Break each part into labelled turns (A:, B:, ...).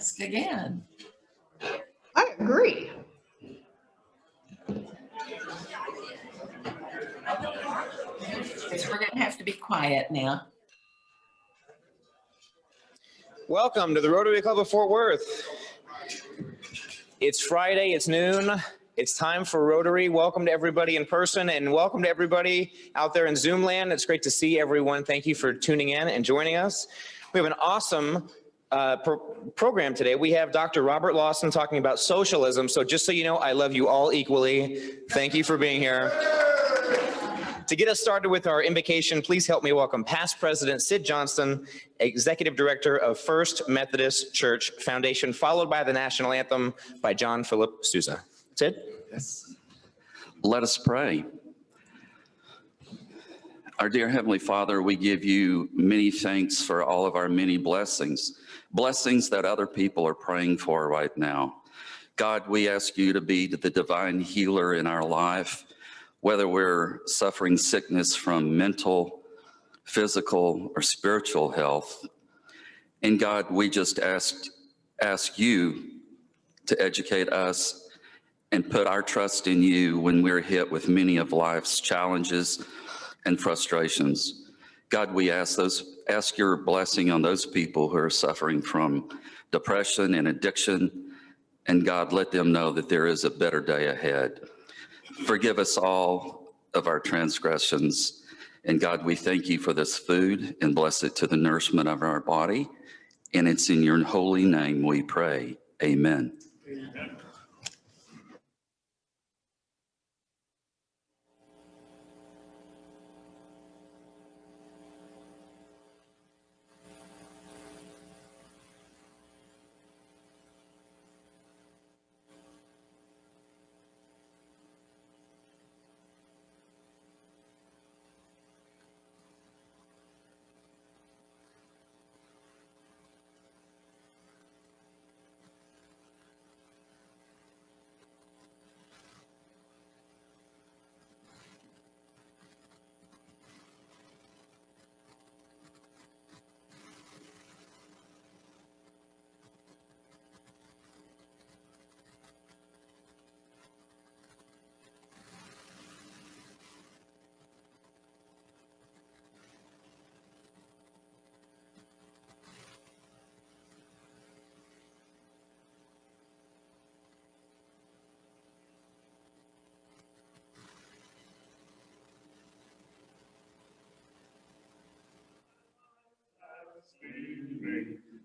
A: ask again.
B: I agree.
A: We're going to have to be quiet now.
C: Welcome to the Rotary Club of Fort Worth. It's Friday, it's noon. It's time for Rotary. Welcome to everybody in person and welcome to everybody out there in Zoom land. It's great to see everyone. Thank you for tuning in and joining us. We have an awesome program today. We have Dr. Robert Lawson talking about socialism. So just so you know, I love you all equally. Thank you for being here. To get us started with our invocation, please help me welcome past President Sid Johnston, Executive Director of First Methodist Church Foundation, followed by the National Anthem by John Philip Sousa. Sid?
D: Yes. Let us pray. Our dear Heavenly Father, we give you many thanks for all of our many blessings, blessings that other people are praying for right now. God, we ask you to be the divine healer in our life, whether we're suffering sickness from mental, physical, or spiritual health. And God, we just ask you to educate us and put our trust in you when we're hit with many of life's challenges and frustrations. God, we ask your blessing on those people who are suffering from depression and addiction. And God, let them know that there is a better day ahead. Forgive us all of our transgressions. And God, we thank you for this food and bless it to the nourishment of our body. And it's in your holy name we pray. Amen. Amen.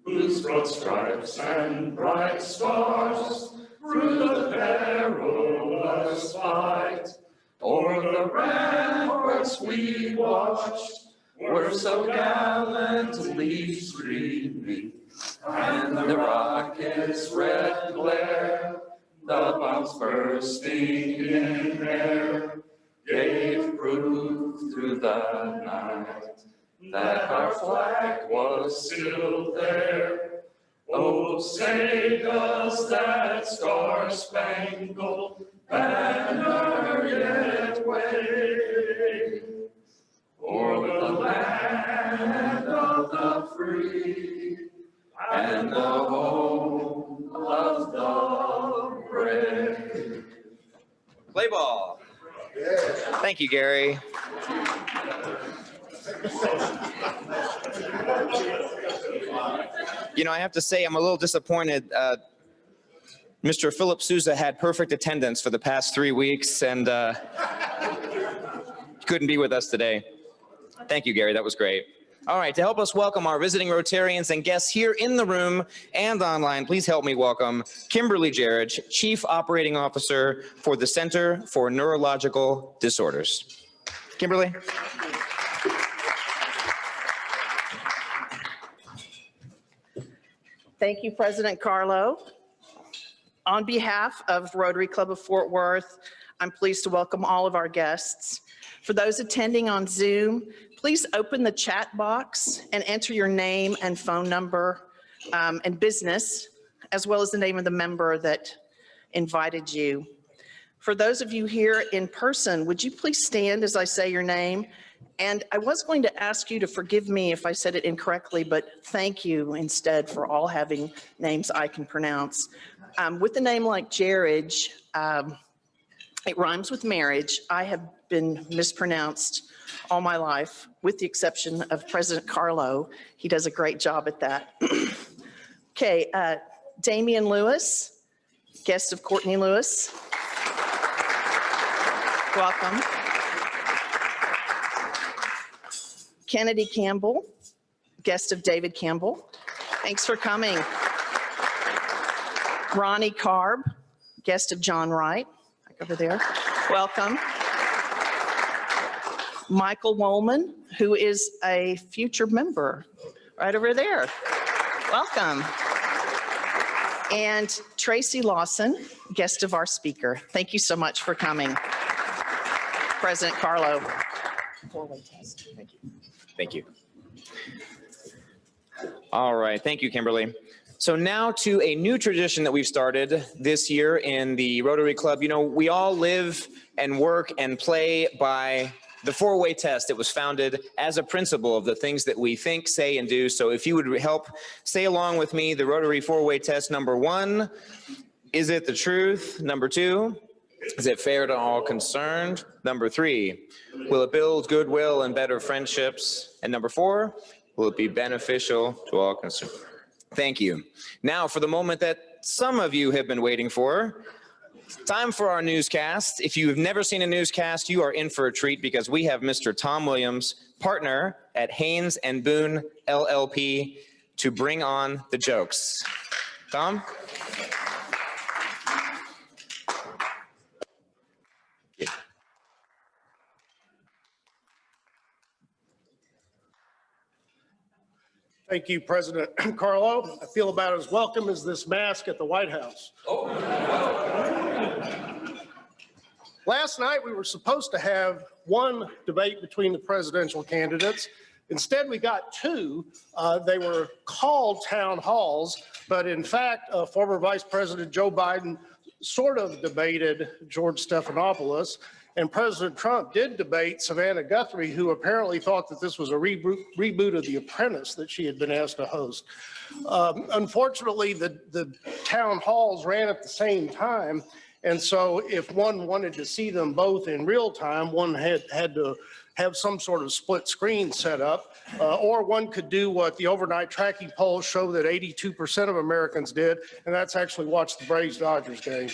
E: Whose broad stripes and bright stars through the perilous fight o'er the ramparts we watched were so gallantly streaming, and the rocket's red glare, the bombs bursting in air, gave proof through the night that our flag was still there. Oh, say does that star-spangled banner yet wave o'er the land of the free and the home of the brave?
C: Play ball. Thank you, Gary. You know, I have to say I'm a little disappointed. Mr. Philip Sousa had perfect attendance for the past 3 weeks and couldn't be with us today. Thank you, Gary. That was great. All right, to help us welcome our visiting Rotarians and guests here in the room and online, please help me welcome Kimberly Jarridge, Chief Operating Officer for the Center for Neurological Disorders. Kimberly.
B: Thank you, President Carlo. On behalf of Rotary Club of Fort Worth, I'm pleased to welcome all of our guests. For those attending on Zoom, please open the chat box and enter your name and phone number and business, as well as the name of the member that invited you. For those of you here in person, would you please stand as I say your name And I was going to ask you to forgive me if I said it incorrectly, but thank you instead for all having names I can pronounce. With a name like Jared, it rhymes with marriage. I have been mispronounced all my life, with the exception of President Carlo. He does a great job at that. Okay, Damian Lewis, guest of Courtney Lewis. Welcome. Kennedy Campbell, guest of David Campbell. Thanks for coming. Ronnie Karb, guest of John Wright, back over there. Welcome. Michael Woolman, who is a future member, right over there. Welcome. And Tracy Lawson, guest of our speaker. Thank you so much for coming. President Carlo. Four-way test. Thank you.
C: Thank you. All right, thank you, Kimberly. So now to a new tradition that we've started this year in the Rotary Club. You know, we all live and work and play by the four-way test. It was founded as a principle of the things that we think, say, and do. So if you would help say along with me, the Rotary four-way test. Number 1, is it the truth? Number 2, is it fair to all concerned? Number 3, will it build goodwill and better friendships? And number 4, will it be beneficial to all concerned? Thank you. Now for the moment that some of you have been waiting for, time for our newscast. If you have never seen a newscast, you are in for a treat because we have Mr. Tom Williams, partner at Haynes and Boone LLP, to bring on the jokes. Tom?
F: Thank you, President Carlo. I feel about as welcome as this mask at the White House. Last night, we were supposed to have one debate between the presidential candidates. Instead, we got 2. They were called town halls, but in fact, former Vice President Joe Biden sort of debated George Stephanopoulos, and President Trump did debate Savannah Guthrie, who apparently thought that this was a reboot of The Apprentice that she had been asked to host. Unfortunately, the town halls ran at the same time, and so if one wanted to see them both in real time, one had to have some sort of split screen set up, or one could do what the overnight tracking polls show that 82% of Americans did, and that's actually watch the Braves-Dodgers game.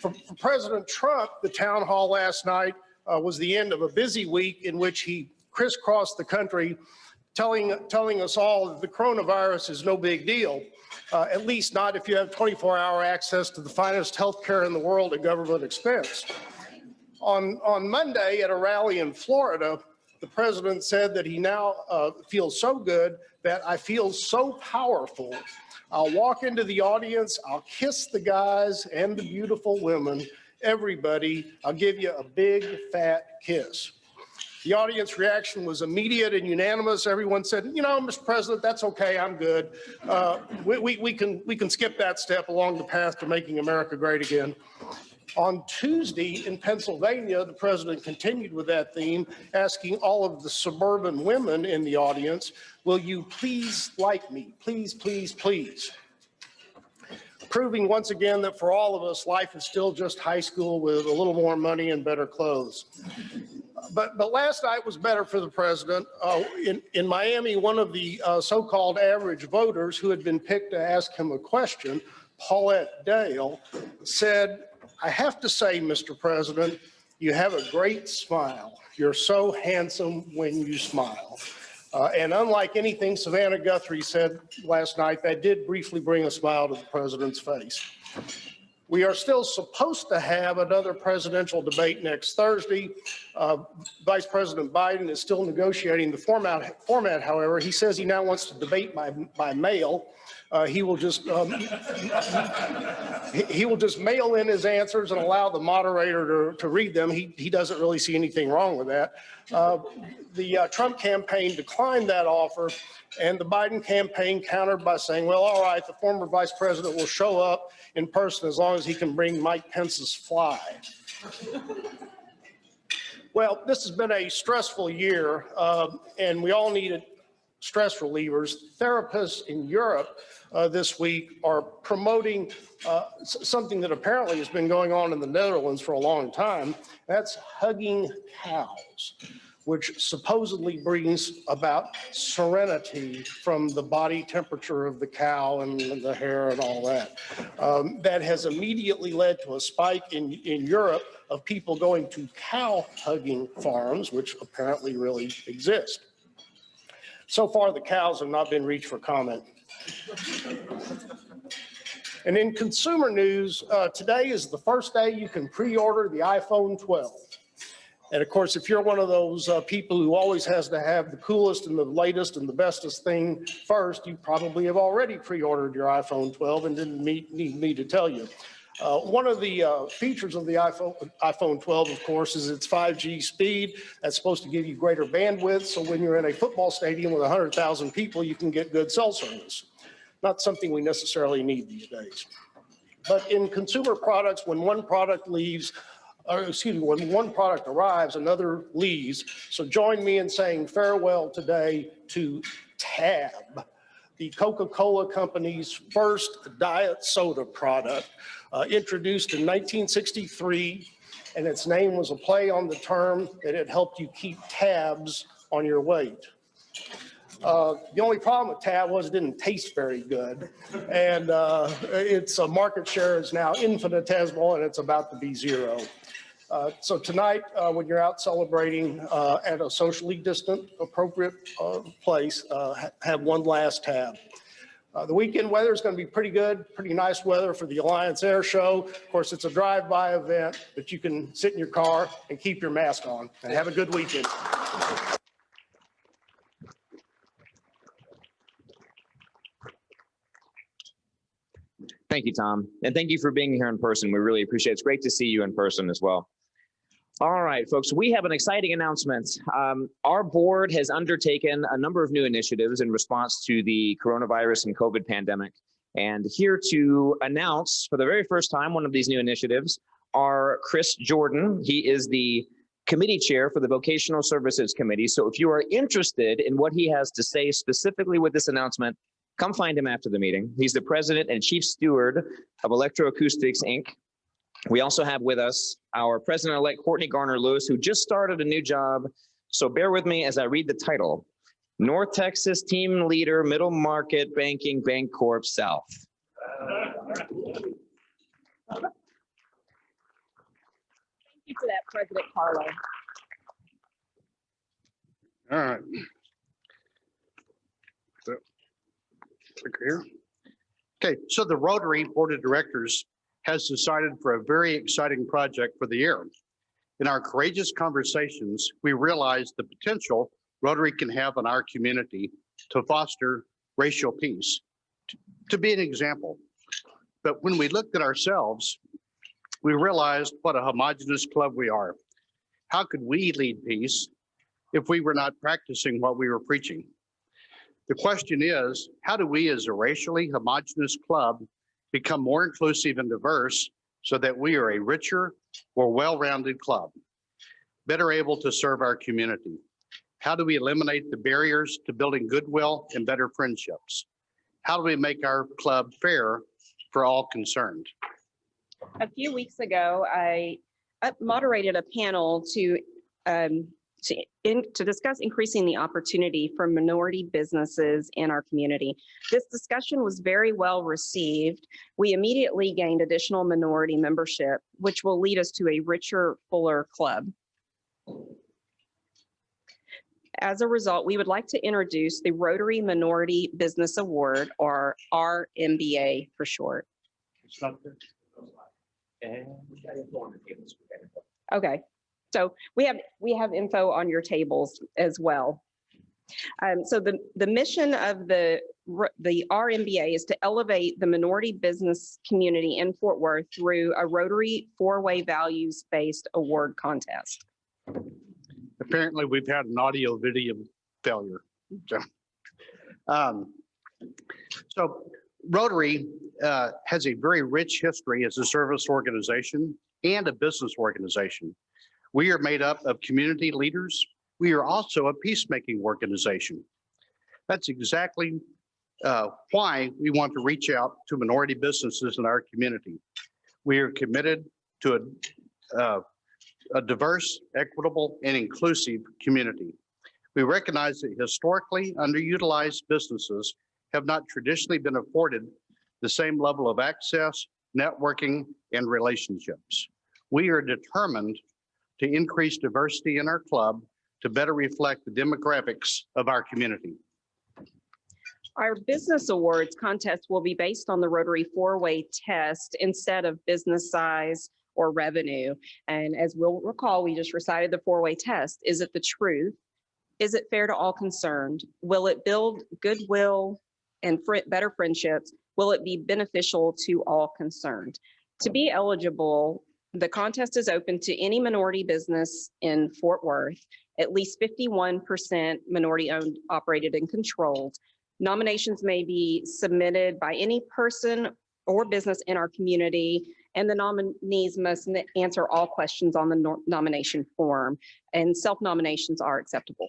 F: For President Trump, the town hall last night was the end of a busy week in which he crisscrossed the country telling us all that the coronavirus is no big deal, at least not if you have 24-hour access to the finest health care in the world at government expense. On Monday at a rally in Florida, the president said that he now feels so good that I feel so powerful. I'll walk into the audience, I'll kiss the guys and the beautiful women, everybody, I'll give you a big fat kiss. The audience reaction was immediate and unanimous. Everyone said, you know, Mr. President, that's okay, I'm good. We can skip that step along the path to making America great again. On Tuesday in Pennsylvania, the president continued with that theme, asking all of the suburban women in the audience, will you please like me? Please, please, please. Proving once again that for all of us, life is still just high school with a little more money and better clothes. But last night was better for the president. In Miami, one of the so-called average voters who had been picked to ask him a question, Paulette Dale, said, I have to say, Mr. President, you have a great smile. You're so handsome when you smile. And unlike anything Savannah Guthrie said last night, that did briefly bring a smile to the president's face. We are still supposed to have another presidential debate next Thursday. Vice President Biden is still negotiating the format, however. He says he now wants to debate by mail. He will just mail in his answers and allow the moderator to read them. He doesn't really see anything wrong with that. The Trump campaign declined that offer, and the Biden campaign countered by saying, well, all right, the former vice president will show up in person as long as he can bring Mike Pence's fly. Well, this has been a stressful year, and we all needed stress relievers. Therapists in Europe this week are promoting something that apparently has been going on in the Netherlands for a long time. That's hugging cows, which supposedly brings about serenity from the body temperature of the cow and the hair and all that. That has immediately led to a spike in Europe of people going to cow hugging farms, which apparently really exist. So far, the cows have not been reached for comment. And in consumer news, today is the first day you can pre-order the iPhone 12. And of course, if you're one of those people who always has to have the coolest and the latest and the bestest thing first, you probably have already pre-ordered your iPhone 12 and didn't need me to tell you. One of the features of the iPhone 12, of course, is its 5G speed. That's supposed to give you greater bandwidth. So when you're in a football stadium with 100,000 people, you can get good cell service. Not something we necessarily need these days. But in consumer products, when one product leaves, when one product arrives, another leaves. So join me in saying farewell today to Tab, the Coca-Cola company's first diet soda product, introduced in 1963, and its name was a play on the term that it helped you keep tabs on your weight. The only problem with Tab was it didn't taste very good, and its market share is now infinitesimal, and it's about to be zero. So tonight, when you're out celebrating at a socially distant, appropriate place, have one last Tab. The weekend weather is going to be pretty good, pretty nice weather for the Alliance Air Show. Of course, it's a drive-by event, but you can sit in your car and keep your mask on. And have a good weekend.
C: Thank you, Tom. And thank you for being here in person. We really appreciate it. It's great to see you in person as well. All right, folks, we have an exciting announcement. Our board has undertaken a number of new initiatives in response to the coronavirus and COVID pandemic. And here to announce for the very first time one of these new initiatives are Chris Jordan. He is the committee chair for the Vocational Services Committee. So if you are interested in what he has to say specifically with this announcement, come find him after the meeting. He's the president and chief steward of Electroacoustics, Inc. We also have with us our president-elect, Courtney Garner-Lewis, who just started a new job. So bear with me as I read the title. North Texas Team Leader, Middle Market Banking, Bancorp South.
G: Thank you for that, President Carlo.
F: All right. So, click here.
H: Okay, so the Rotary Board of Directors has decided for a very exciting project for the year. In our courageous conversations, we realized the potential Rotary can have in our community to foster racial peace, to be an example. But when we looked at ourselves, we realized what a homogeneous club we are. How could we lead peace if we were not practicing what we were preaching? The question is, how do we as a racially homogeneous club become more inclusive and diverse so that we are a richer, more well-rounded club, better able to serve our community? How do we eliminate the barriers to building goodwill and better friendships? How do we make our club fair for all concerned?
G: A few weeks ago, I moderated a panel to discuss increasing the opportunity for minority businesses in our community. This discussion was very well received. We immediately gained additional minority membership, which will lead us to a richer, fuller club. As a result, we would like to introduce the Rotary Minority Business Award, or RMBA for short.
H: It's not there.
G: Okay. So we have info on your tables as well. So the mission of the RMBA is to elevate the minority business community in Fort Worth through a Rotary four-way values-based award contest.
H: Apparently, we've had an audio video failure. So Rotary has a very rich history as a service organization and a business organization. We are made up of community leaders. We are also a peacemaking organization. That's exactly why we want to reach out to minority businesses in our community. We are committed to a diverse, equitable, and inclusive community. We recognize that historically underutilized businesses have not traditionally been afforded the same level of access, networking, and relationships. We are determined to increase diversity in our club to better reflect the demographics of our community.
G: Our business awards contest will be based on the Rotary four-way test instead of business size or revenue. And as we'll recall, we just recited the four-way test. Is it the truth? Is it fair to all concerned? Will it build goodwill and better friendships? Will it be beneficial to all concerned? To be eligible, the contest is open to any minority business in Fort Worth, at least 51% minority owned, operated, and controlled. Nominations may be submitted by any person or business in our community, and the nominees must answer all questions on the nomination form, and self-nominations are acceptable.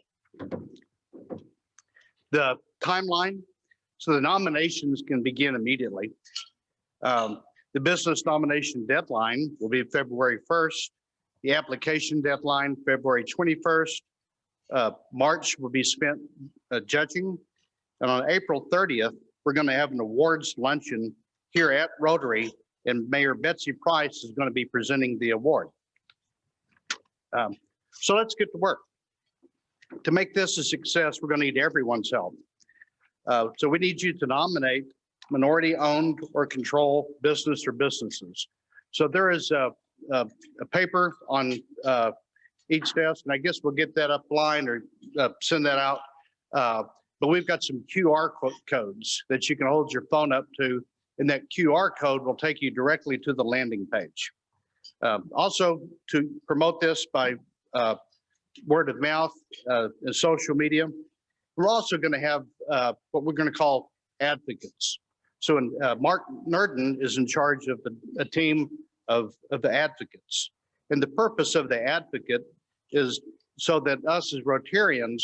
H: The timeline, so the nominations can begin immediately. The business nomination deadline will be February 1st. The application deadline, February 21st. March will be spent judging. And on April 30th, we're going to have an awards luncheon here at Rotary, and Mayor Betsy Price is going to be presenting the award. So let's get to work. To make this a success, we're going to need everyone's help. So we need you to nominate minority-owned or controlled business or businesses. So there is a paper on each desk, and I guess we'll get that up line or send that out. But we've got some QR codes that you can hold your phone up to, and that QR code will take you directly to the landing page. Also, to promote this by word of mouth and social media, we're also going to have what we're going to call advocates. So Mark Nurden is in charge of a team of the advocates. And the purpose of the advocate is so that us as Rotarians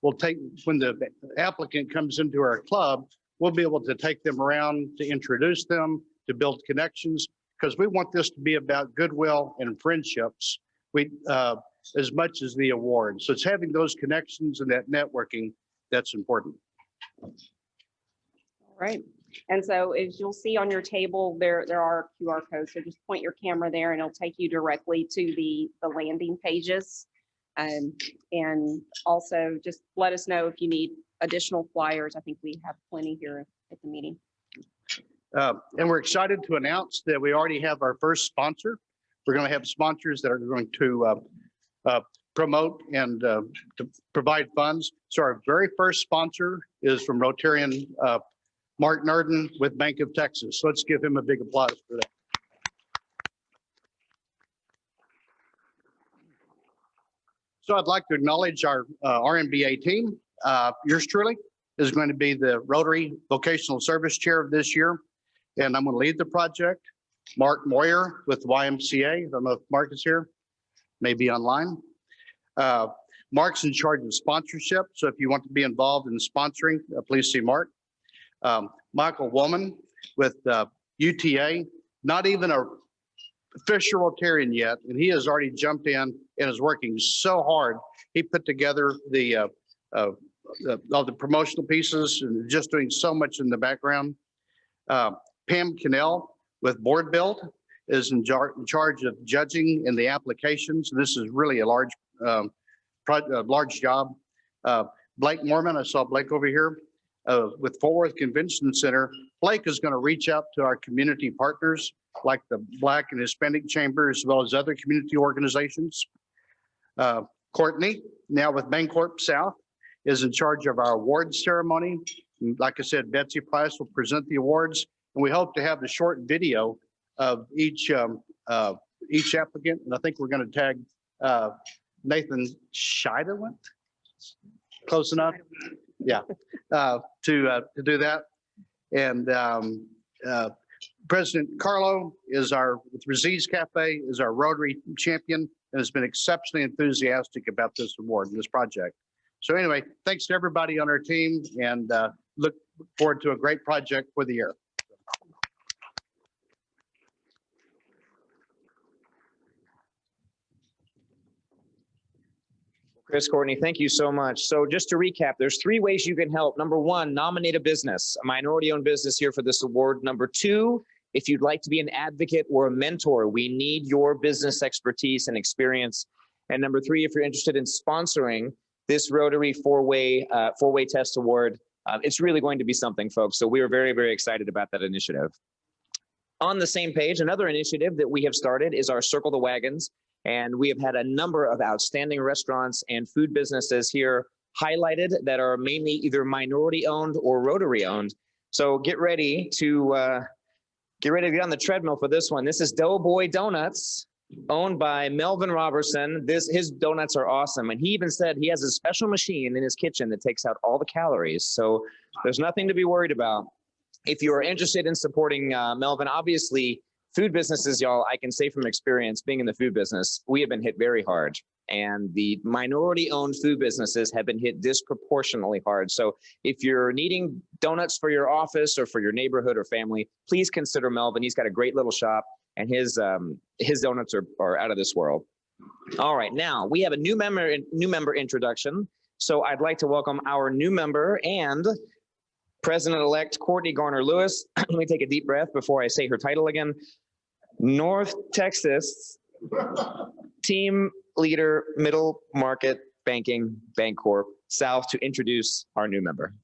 H: will take, when the applicant comes into our club, we'll be able to take them around to introduce them, to build connections, because we want this to be about goodwill and friendships as much as the award. So it's having those connections and that networking that's important.
G: All right. And so as you'll see on your table, there are QR codes. So just point your camera there and it'll take you directly to the landing pages. And also just let us know if you need additional flyers. I think we have plenty here at the meeting.
H: And we're excited to announce that we already have our first sponsor. We're going to have sponsors that are going to promote and to provide funds. So our very first sponsor is from Rotarian Mark Nurden with Bank of Texas. So let's give him a big applause for that. So I'd like to acknowledge our RMBA team. Yours truly is going to be the Rotary Vocational Service Chair of this year, and I'm going to lead the project. Mark Moyer with YMCA. I don't know if Mark is here, maybe online. Mark's in charge of sponsorship, so if you want to be involved in sponsoring, please see Mark. Michael Woman with UTA, not even a official Rotarian yet, and he has already jumped in and is working so hard. He put together all the promotional pieces and just doing so much in the background. Pam Cannell with Board Build is in charge of judging in the applications. This is really a large job. Blake Mormon, I saw Blake over here with Fort Worth Convention Center. Blake is going to reach out to our community partners like the Black and Hispanic Chamber, as well as other community organizations. Courtney, now with Bancorp South, is in charge of our awards ceremony. Like I said, Betsy Price will present the awards, and we hope to have a short video of each applicant. And I think we're going to tag Nathan Scheidewent. Close enough? Yeah, to do that. And President Carlo is with Raziz Cafe, is our Rotary champion and has been exceptionally enthusiastic about this award and this project. So anyway, thanks to everybody on our team and look forward to a great project for the year.
C: Chris, Courtney, thank you so much. So just to recap, there's 3 ways you can help. Number 1, nominate a business, a minority-owned business here for this award. Number 2, if you'd like to be an advocate or a mentor, we need your business expertise and experience. And number 3, if you're interested in sponsoring this Rotary four-way test award, it's really going to be something, folks. So we are very, very excited about that initiative. On the same page, another initiative that we have started is our Circle the Wagons. And we have had a number of outstanding restaurants and food businesses here highlighted that are mainly either minority owned or Rotary owned. So get ready to get on the treadmill for this one. This is Doughboy Donuts, owned by Melvin Robertson. His donuts are awesome. And he even said he has a special machine in his kitchen that takes out all the calories. So there's nothing to be worried about. If you are interested in supporting Melvin, obviously, food businesses, y'all, I can say from experience, being in the food business, we have been hit very hard. And the minority-owned food businesses have been hit disproportionately hard. So if you're needing donuts for your office or for your neighborhood or family, please consider Melvin. He's got a great little shop, and his donuts are out of this world. All right, now we have a new member introduction. So I'd like to welcome our new member and President-elect Courtney Garner-Lewis. Let me take a deep breath before I say her title again. North Texas Team Leader, Middle Market Banking, Bancorp, South, to introduce our new member.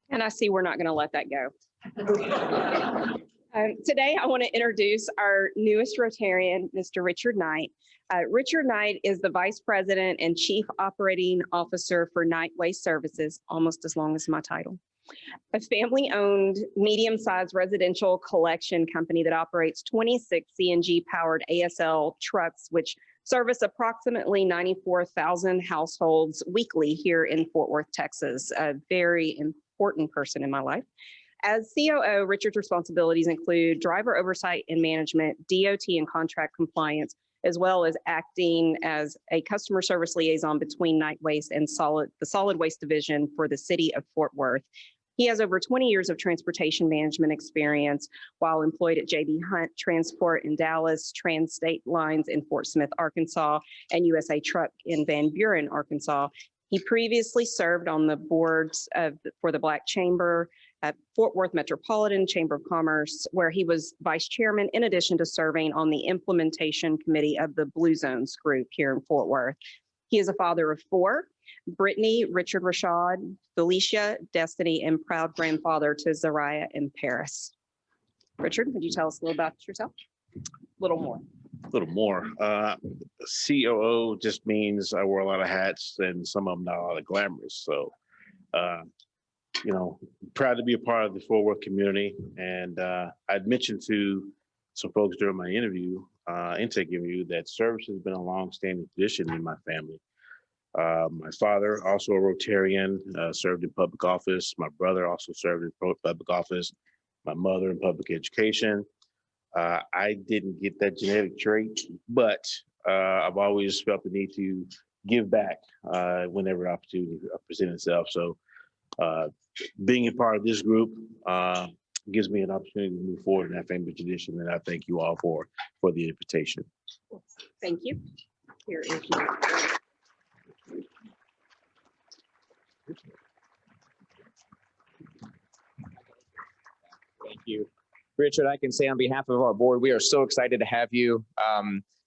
G: And I see we're not going to let that go. Today, I want to introduce our newest Rotarian, Mr. Richard Knight. Richard Knight is the Vice President and Chief Operating Officer for Knight Waste Services, almost as long as my title. A family-owned, medium-sized residential collection company that operates 26 CNG-powered ASL trucks, which service approximately 94,000 households weekly here in Fort Worth, Texas. A very important person in my life. As COO, Richard's responsibilities include driver oversight and management, DOT and contract compliance, as well as acting as a customer service liaison between Knight Waste and the Solid Waste Division for the city of Fort Worth. He has over 20 years of transportation management experience while employed at J.B. Hunt Transport in Dallas, Trans-State Lines in Fort Smith, Arkansas, and USA Truck in Van Buren, Arkansas. He previously served on the boards for the Black Chamber at Fort Worth Metropolitan Chamber of Commerce, where he was vice chairman, in addition to serving on the implementation committee of the Blue Zones group here in Fort Worth. He is a father of 4, Brittany, Richard Rashad, Felicia, Destiny, and proud grandfather to Zariah and Paris. Richard, would you tell us a little about yourself? A little more.
I: A little more. COO just means I wear a lot of hats and some of them not all that glamorous. So, proud to be a part of the Fort Worth community. And I'd mentioned to some folks during my intake interview, that service has been a long-standing tradition in my family. My father, also a Rotarian, served in public office. My brother also served in public office. My mother in public education. I didn't get that genetic trait, but I've always felt the need to give back whenever opportunity presents itself. So being a part of this group gives me an opportunity to move forward in that family tradition, and I thank you all for the invitation.
G: Thank you. Here is your.
C: Thank you. Richard, I can say on behalf of our board, we are so excited to have you.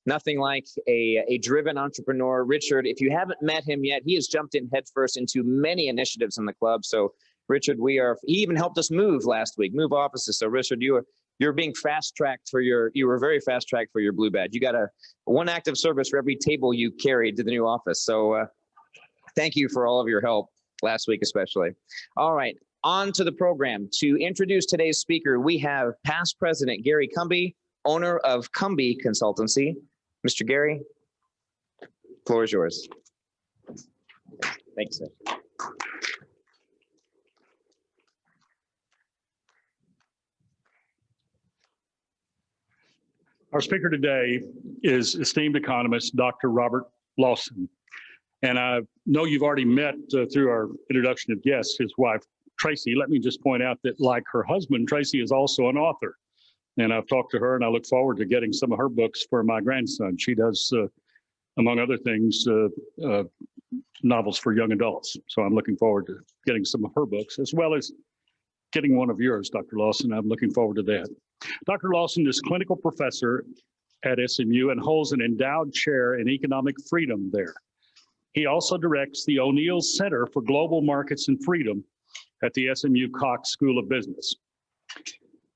C: Nothing like a driven entrepreneur. Richard, if you haven't met him yet, he has jumped in headfirst into many initiatives in the club. So Richard, he even helped us move last week, move offices. So Richard, you're being fast-tracked you were very fast-tracked for your blue badge. You got one act of service for every table you carried to the new office. So thank you for all of your help last week, especially. All right. On to the program. To introduce today's speaker, we have past President Gary Cumby, owner of Cumby Consultancy. Mr. Gary, the floor is yours. Thanks, sir.
E: Our speaker today is esteemed economist, Dr. Robert Lawson. And I know you've already met through our introduction of guests, his wife, Tracy. Let me just point out that like her husband, Tracy is also an author. And I've talked to her and I look forward to getting some of her books for my grandson. She does, among other things, novels for young adults. So I'm looking forward to getting some of her books, as well as getting one of yours, Dr. Lawson. I'm looking forward to that. Dr. Lawson is clinical professor at SMU and holds an endowed chair in economic freedom there. He also directs the O'Neill Center for Global Markets and Freedom at the SMU Cox School of Business.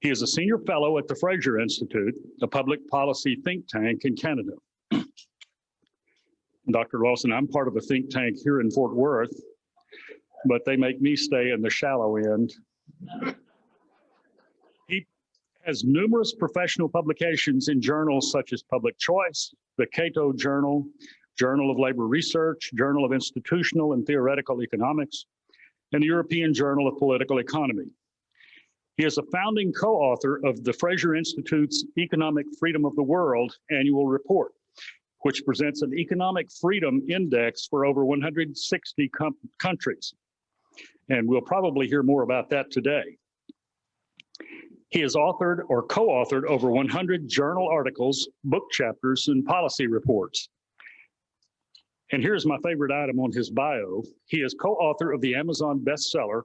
E: He is a senior fellow at the Fraser Institute, a public policy think tank in Canada. Dr. Lawson, I'm part of a think tank here in Fort Worth, but they make me stay in the shallow end. He has numerous professional publications in journals such as Public Choice, the Cato Journal, Journal of Labor Research, Journal of Institutional and Theoretical Economics, and the European Journal of Political Economy. He is a founding co-author of the Fraser Institute's Economic Freedom of the World annual report, which presents an economic freedom index for over 160 countries. And we'll probably hear more about that today. He has authored or co-authored over 100 journal articles, book chapters, and policy reports. And here's my favorite item on his bio. He is co-author of the Amazon bestseller,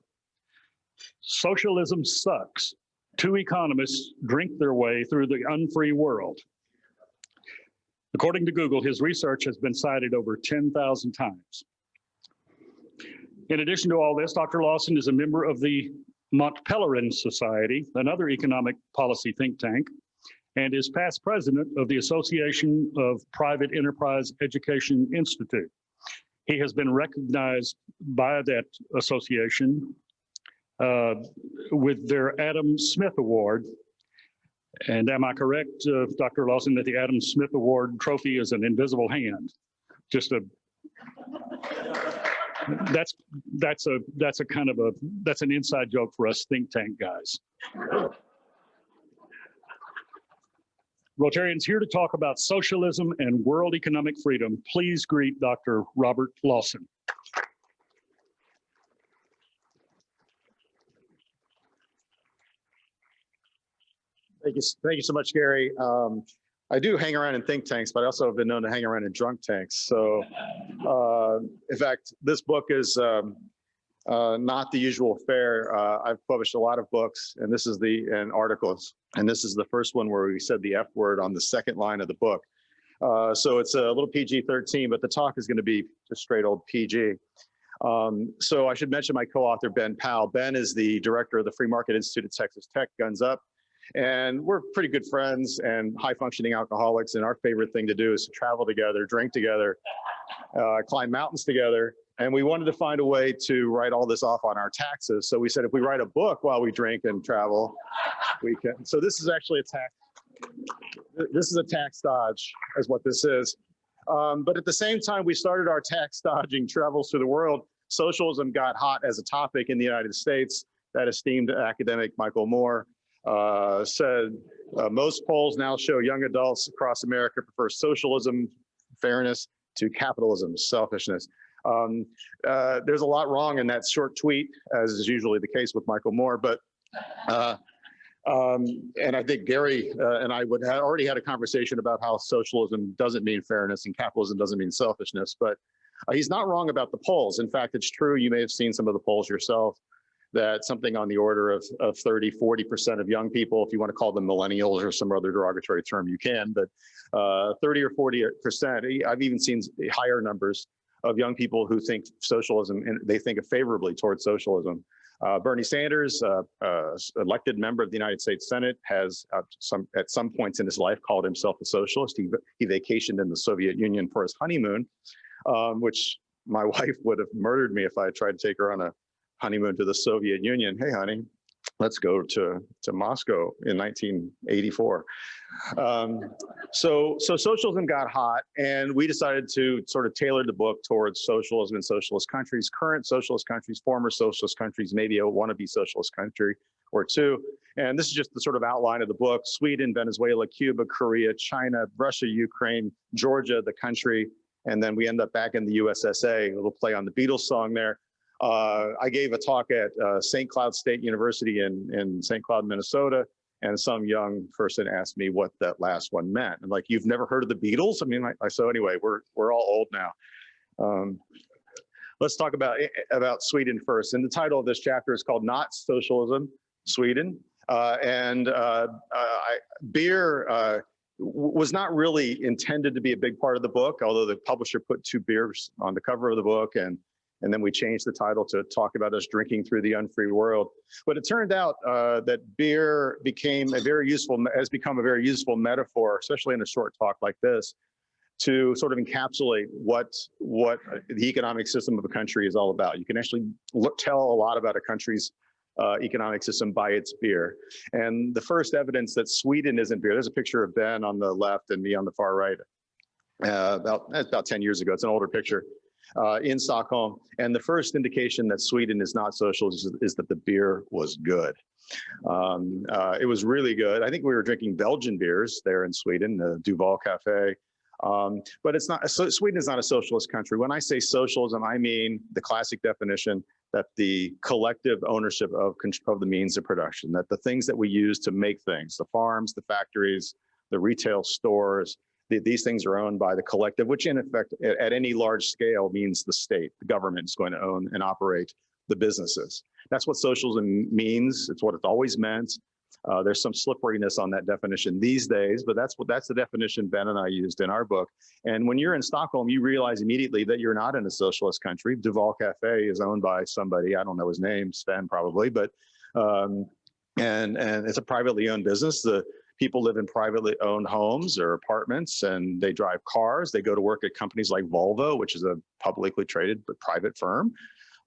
E: Socialism Sucks. Two economists drink their way through the unfree world. According to Google, his research has been cited over 10,000 times. In addition to all this, Dr. Lawson is a member of the Mont Pelerin Society, another economic policy think tank, and is past president of the Association of Private Enterprise Education Institute. He has been recognized by that association with their Adam Smith Award. And am I correct, Dr. Lawson, that the Adam Smith Award trophy is an invisible hand? Just a, that's an inside joke for us think tank guys. Rotarians here to talk about socialism and world economic freedom. Please greet Dr. Robert Lawson.
J: Thank you so much, Gary. I do hang around in think tanks, but I also have been known to hang around in drunk tanks. So, in fact, this book is not the usual fare. I've published a lot of books, and this is and articles, and this is the first one where we said the F word on the second line of the book. So it's a little PG-13, but the talk is going to be just straight old PG. So I should mention my co-author, Ben Powell. Ben is the director of the Free Market Institute at Texas Tech, Guns Up. And we're pretty good friends and high-functioning alcoholics, and our favorite thing to do is to travel together, drink together, climb mountains together. And we wanted to find a way to write all this off on our taxes. So we said, if we write a book while we drink and travel, we can. So this is actually a tax. This is a tax dodge, is what this is. But at the same time, we started our tax dodging travels through the world. Socialism got hot as a topic in the United States. That esteemed academic Michael Moore said most polls now show young adults across America prefer socialism, fairness, to capitalism, selfishness. There's a lot wrong in that short tweet, as is usually the case with Michael Moore, but and I think Gary and I would have already had a conversation about how socialism doesn't mean fairness and capitalism doesn't mean selfishness, but he's not wrong about the polls. In fact, it's true. You may have seen some of the polls yourself, that something on the order of 30, 40% of young people, if you want to call them millennials or some other derogatory term, you can, but 30 or 40%, I've even seen higher numbers of young people who think socialism, and they think favorably towards socialism. Bernie Sanders, elected member of the United States Senate, has at some points in his life called himself a socialist. He vacationed in the Soviet Union for his honeymoon, which my wife would have murdered me if I had tried to take her on a honeymoon to the Soviet Union. Hey, honey, let's go to Moscow in 1984. So socialism got hot, and we decided to sort of tailor the book towards socialism in socialist countries, current socialist countries, former socialist countries, maybe a wannabe socialist country or two. And this is just the sort of outline of the book: Sweden, Venezuela, Cuba, Korea, China, Russia, Ukraine, Georgia, the country, and then we end up back in the USSA. A little play on the Beatles song there. I gave a talk at St. Cloud State University in St. Cloud, Minnesota, and some young person asked me what that last one meant. I'm like, "You've never heard of the Beatles?" I mean, so anyway, we're all old now. Let's talk about Sweden first. And the title of this chapter is called "Not Socialism, Sweden." Beer was not really intended to be a big part of the book, although the publisher put 2 beers on the cover of the book, and then we changed the title to talk about us drinking through the unfree world. But it turned out that beer has become a very useful metaphor, especially in a short talk like this, to sort of encapsulate what the economic system of a country is all about. You can actually tell a lot about a country's economic system by its beer. And the first evidence that Sweden isn't beer, there's a picture of Ben on the left and me on the far right, about 10 years ago. It's an older picture in Stockholm. And the first indication that Sweden is not socialist is that the beer was good. It was really good. I think we were drinking Belgian beers there in Sweden, the Duval Cafe. But it's not. Sweden is not a socialist country. When I say socialism, I mean the classic definition that the collective ownership of the means of production, that the things that we use to make things, the farms, the factories, the retail stores, these things are owned by the collective, which in effect, at any large scale, means the state, the government is going to own and operate the businesses. That's what socialism means. It's what it's always meant. There's some slipperiness on that definition these days, but that's the definition Ben and I used in our book. And when you're in Stockholm, you realize immediately that you're not in a socialist country. Duval Cafe is owned by somebody, I don't know his name, Sven probably, but and it's a privately owned business. The people live in privately owned homes or apartments, and they drive cars. They go to work at companies like Volvo, which is a publicly traded but private firm.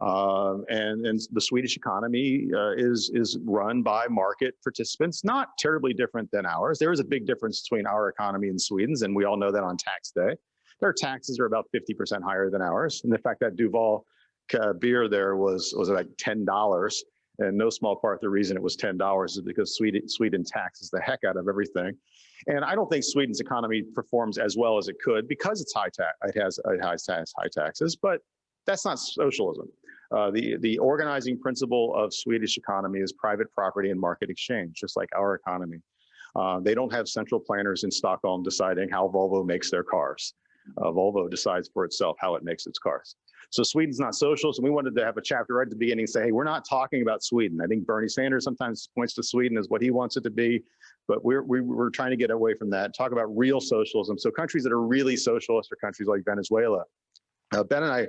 J: And the Swedish economy is run by market participants, not terribly different than ours. There is a big difference between our economy and Sweden's, and we all know that on tax day. Their taxes are about 50% higher than ours. And the fact that Duval beer there was like $10, and no small part the reason it was $10 is because Sweden taxes the heck out of everything. And I don't think Sweden's economy performs as well as it could because it's high tax. It has high taxes, but that's not socialism. The organizing principle of Swedish economy is private property and market exchange, just like our economy. They don't have central planners in Stockholm deciding how Volvo makes their cars. Volvo decides for itself how it makes its cars. So Sweden's not socialist, and we wanted to have a chapter right at the beginning and say, hey, we're not talking about Sweden. I think Bernie Sanders sometimes points to Sweden as what he wants it to be, but we're trying to get away from that, talk about real socialism. So countries that are really socialist are countries like Venezuela. Ben and I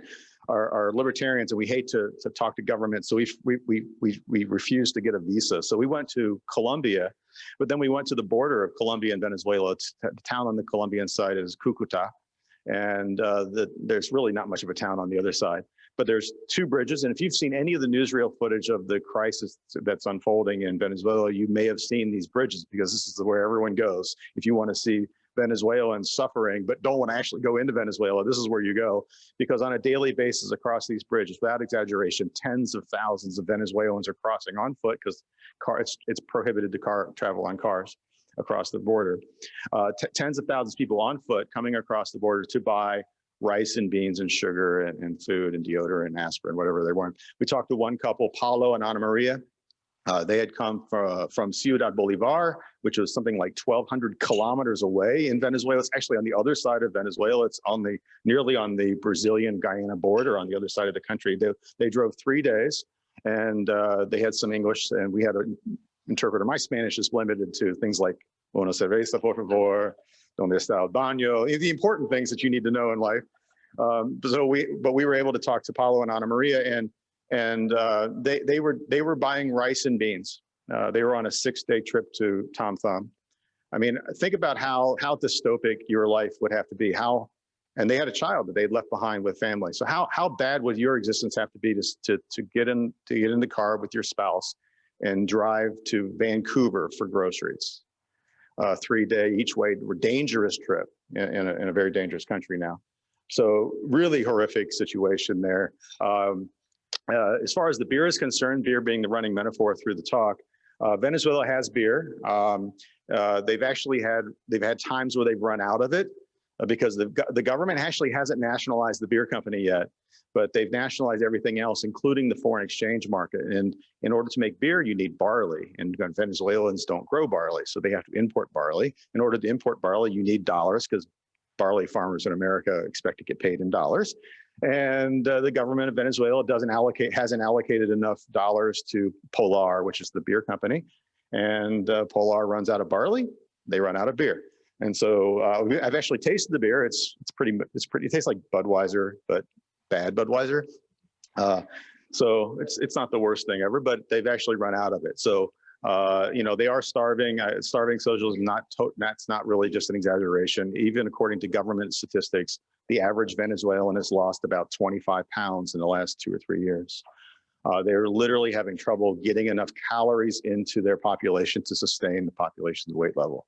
J: are libertarians, and we hate to talk to government, so we refused to get a visa. So we went to Colombia, but then we went to the border of Colombia and Venezuela. The town on the Colombian side is Cucuta, and there's really not much of a town on the other side. But there's 2 bridges, and if you've seen any of the newsreel footage of the crisis that's unfolding in Venezuela, you may have seen these bridges, because this is where everyone goes if you want to see Venezuelans suffering, but don't want to actually go into Venezuela. This is where you go, because on a daily basis across these bridges, without exaggeration, tens of thousands of Venezuelans are crossing on foot, because it's prohibited to travel on cars across the border. Tens of thousands of people on foot coming across the border to buy rice and beans and sugar and food and deodorant and aspirin, whatever they want. We talked to one couple, Paulo and Ana Maria. They had come from Ciudad Bolivar, which was something like 1,200 kilometers away in Venezuela. It's actually on the other side of Venezuela. It's nearly on the Brazilian-Guyana border on the other side of the country. They drove 3 days, and they had some English, and we had an interpreter. My Spanish is limited to things like "Una cerveza, por favor," "Donde está el baño," the important things that you need to know in life. But we were able to talk to Paulo and Ana Maria, and they were buying rice and beans. They were on a 6-day trip to Tom Thumb. I mean, think about how dystopic your life would have to be. And they had a child that they'd left behind with family. So how bad would your existence have to be to get in the car with your spouse and drive to Vancouver for groceries? 3-day each way, dangerous trip in a very dangerous country now. So really horrific situation there. As far as the beer is concerned, beer being the running metaphor through the talk, Venezuela has beer. They've had times where they've run out of it because the government actually hasn't nationalized the beer company yet, but they've nationalized everything else, including the foreign exchange market. And in order to make beer, you need barley, and Venezuelans don't grow barley, so they have to import barley. In order to import barley, you need dollars because barley farmers in America expect to get paid in dollars. And the government of Venezuela hasn't allocated enough dollars to Polar, which is the beer company. And Polar runs out of barley, they run out of beer. And so I've actually tasted the beer. It tastes like Budweiser, but bad Budweiser. So it's not the worst thing ever, but they've actually run out of it. So they are starving. Starving socialism, that's not really just an exaggeration. Even according to government statistics, the average Venezuelan has lost about 25 pounds in the last 2 or 3 years. They're literally having trouble getting enough calories into their population to sustain the population's weight level.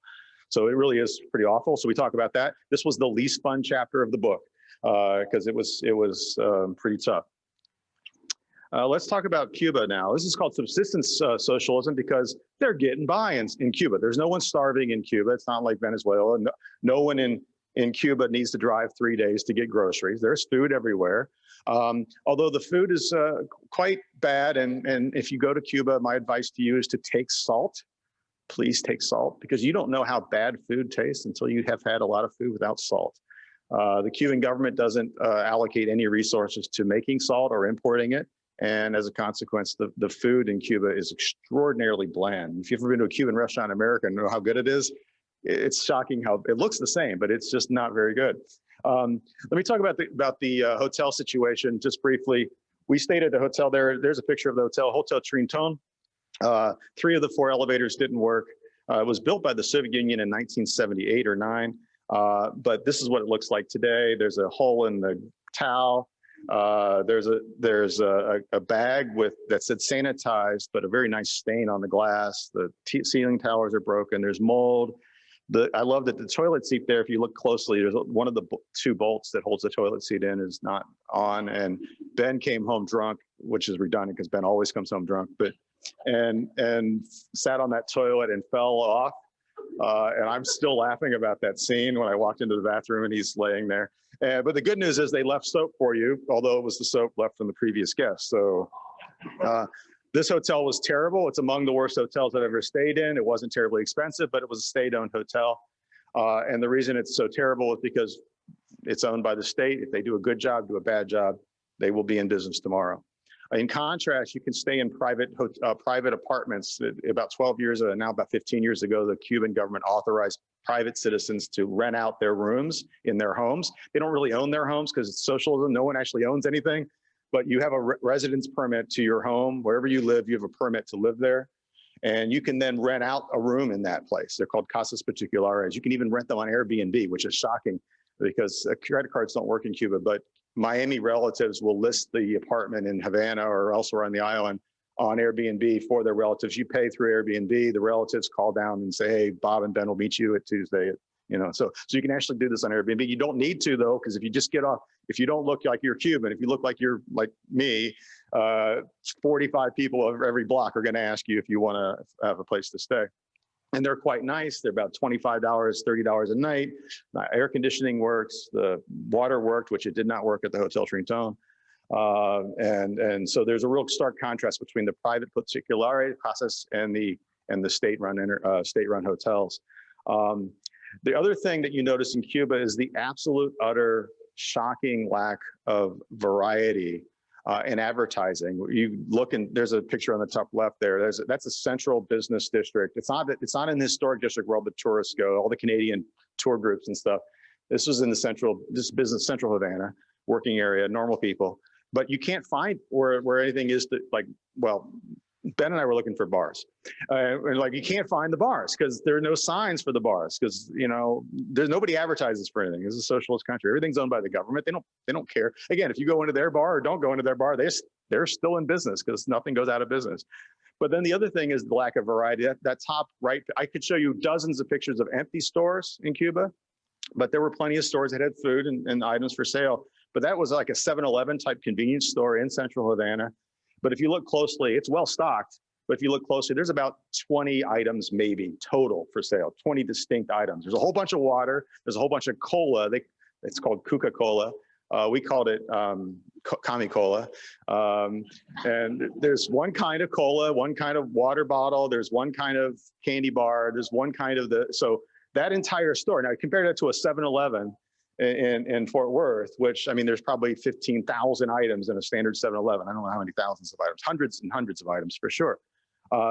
J: So it really is pretty awful. So we talk about that. This was the least fun chapter of the book because it was pretty tough. Let's talk about Cuba now. This is called subsistence socialism because they're getting by in Cuba. There's no one starving in Cuba. It's not like Venezuela. No one in Cuba needs to drive 3 days to get groceries. There's food everywhere. Although the food is quite bad, and if you go to Cuba, my advice to you is to take salt. Please take salt, because you don't know how bad food tastes until you have had a lot of food without salt. The Cuban government doesn't allocate any resources to making salt or importing it. And as a consequence, the food in Cuba is extraordinarily bland. If you've ever been to a Cuban restaurant in America and know how good it is, it's shocking how it looks the same, but it's just not very good. Let me talk about the hotel situation just briefly. We stayed at a hotel there. There's a picture of the hotel, Hotel Trinton. 3 of the 4 elevators didn't work. It was built by the Soviet Union in 1978 or 9, but this is what it looks like today. There's a hole in the towel. There's a bag that said sanitized, but a very nice stain on the glass. The ceiling towers are broken. There's mold. I love that the toilet seat there, if you look closely, there's one of the 2 bolts that holds the toilet seat in is not on. And Ben came home drunk, which is redundant because Ben always comes home drunk, and sat on that toilet and fell off. And I'm still laughing about that scene when I walked into the bathroom and he's laying there. But the good news is they left soap for you, although it was the soap left from the previous guest. So this hotel was terrible. It's among the worst hotels I've ever stayed in. It wasn't terribly expensive, but it was a state-owned hotel. And the reason it's so terrible is because it's owned by the state. If they do a good job, do a bad job, they will be in business tomorrow. In contrast, you can stay in private apartments. About 12 years, now about 15 years ago, the Cuban government authorized private citizens to rent out their rooms in their homes. They don't really own their homes because it's socialism. No one actually owns anything, but you have a residence permit to your home. Wherever you live, you have a permit to live there. And you can then rent out a room in that place. They're called casas particulares. You can even rent them on Airbnb, which is shocking because credit cards don't work in Cuba, but Miami relatives will list the apartment in Havana or elsewhere on the island on Airbnb for their relatives. You pay through Airbnb, the relatives call down and say, hey, Bob and Ben will meet you at Tuesday. So you can actually do this on Airbnb. You don't need to though, because if you just get off, if you don't look like you're Cuban, if you look like you're like me, 45 people over every block are gonna ask you if you wanna have a place to stay. And they're quite nice. They're about $25, $30 a night. Air conditioning works. The water worked, which it did not work at the Hotel Trinton. And so there's a real stark contrast between the private particular process and the state-run hotels. The other thing that you notice in Cuba is the absolute, utter, shocking lack of variety in advertising. You look and there's a picture on the top left there. That's a central business district. It's not in the historic district where all the tourists go, all the Canadian tour groups and stuff. This was in this business central Havana, working area, normal people. But you can't find where anything is Ben and I were looking for bars. And you can't find the bars because there are no signs for the bars because, there's nobody advertises for anything. It's a socialist country. Everything's owned by the government. They don't care. Again, if you go into their bar or don't go into their bar, they're still in business because nothing goes out of business. But then the other thing is the lack of variety. That top right, I could show you dozens of pictures of empty stores in Cuba, but there were plenty of stores that had food and items for sale. But that was like a 7-Eleven type convenience store in central Havana. But if you look closely, it's well stocked, but if you look closely, there's about 20 items maybe total for sale, 20 distinct items. There's a whole bunch of water. There's a whole bunch of cola. It's called Coca-Cola. We called it Kami Cola. And there's one kind of cola, one kind of water bottle. There's one kind of candy bar. There's one kind of so that entire store. Now compare that to a 7-Eleven in Fort Worth, which, I mean, there's probably 15,000 items in a standard 7-Eleven. I don't know how many thousands of items, hundreds and hundreds of items for sure.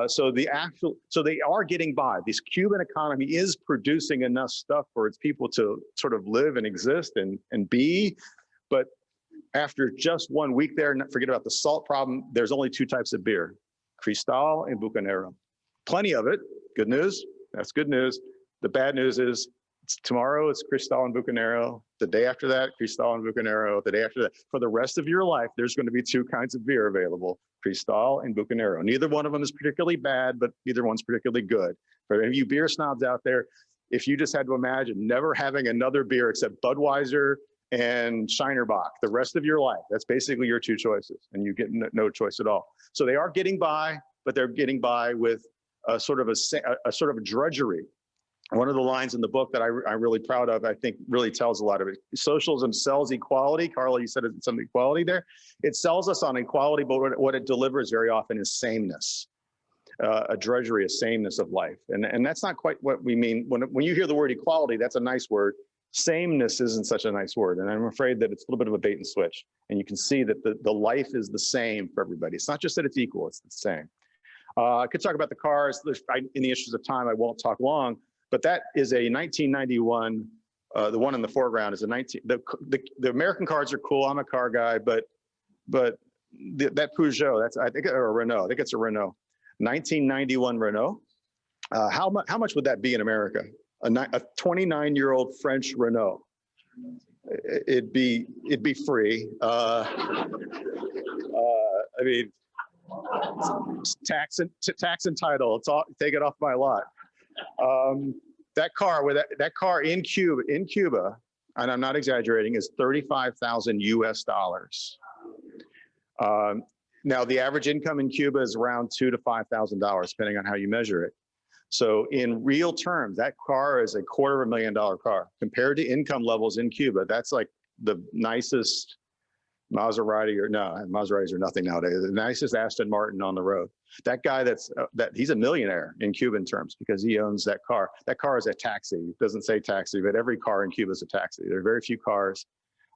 J: So they are getting by. This Cuban economy is producing enough stuff for its people to sort of live and exist and be. But after just 1 week there, forget about the salt problem, there's only 2 types of beer, Cristal and Bucanero. Plenty of it, good news, that's good news. The bad news is tomorrow it's Cristal and Bucanero. The day after that, Cristal and Bucanero. The day after that, for the rest of your life, there's going to be 2 kinds of beer available, Cristal and Bucanero. Neither one of them is particularly bad, but neither one's particularly good. For any of you beer snobs out there, if you just had to imagine never having another beer except Budweiser and Shinerbach the rest of your life, that's basically your 2 choices, and you get no choice at all. So they are getting by, but they're getting by with a sort of a drudgery. One of the lines in the book that I'm really proud of, I think really tells a lot of it. Socialism sells equality. Carla, you said it's some equality there. It sells us on equality, but what it delivers very often is sameness, a drudgery, a sameness of life. And that's not quite what we mean. When you hear the word equality, that's a nice word. Sameness isn't such a nice word. And I'm afraid that it's a little bit of a bait and switch. And you can see that the life is the same for everybody. It's not just that it's equal, it's the same. I could talk about the cars. In the interest of time, I won't talk long. But that is a 1991, the one in the foreground is the American cars are cool. I'm a car guy, but that Peugeot, I think, or a Renault, I think it's a Renault, 1991 Renault. How much would that be in America? A 29-year-old French Renault. It'd be free. I mean, tax and title. It's all, take it off my lot. That car in Cuba, and I'm not exaggerating, is $35,000 US. Now the average income in Cuba is around $2,000 to $5,000, depending on how you measure it. So in real terms, that car is a $250,000 car compared to income levels in Cuba. That's like the nicest Maserati, or no, Maseratis are nothing nowadays. The nicest Aston Martin on the road. That guy he's a millionaire in Cuban terms because he owns that car. That car is a taxi. It doesn't say taxi, but every car in Cuba is a taxi. There are very few cars,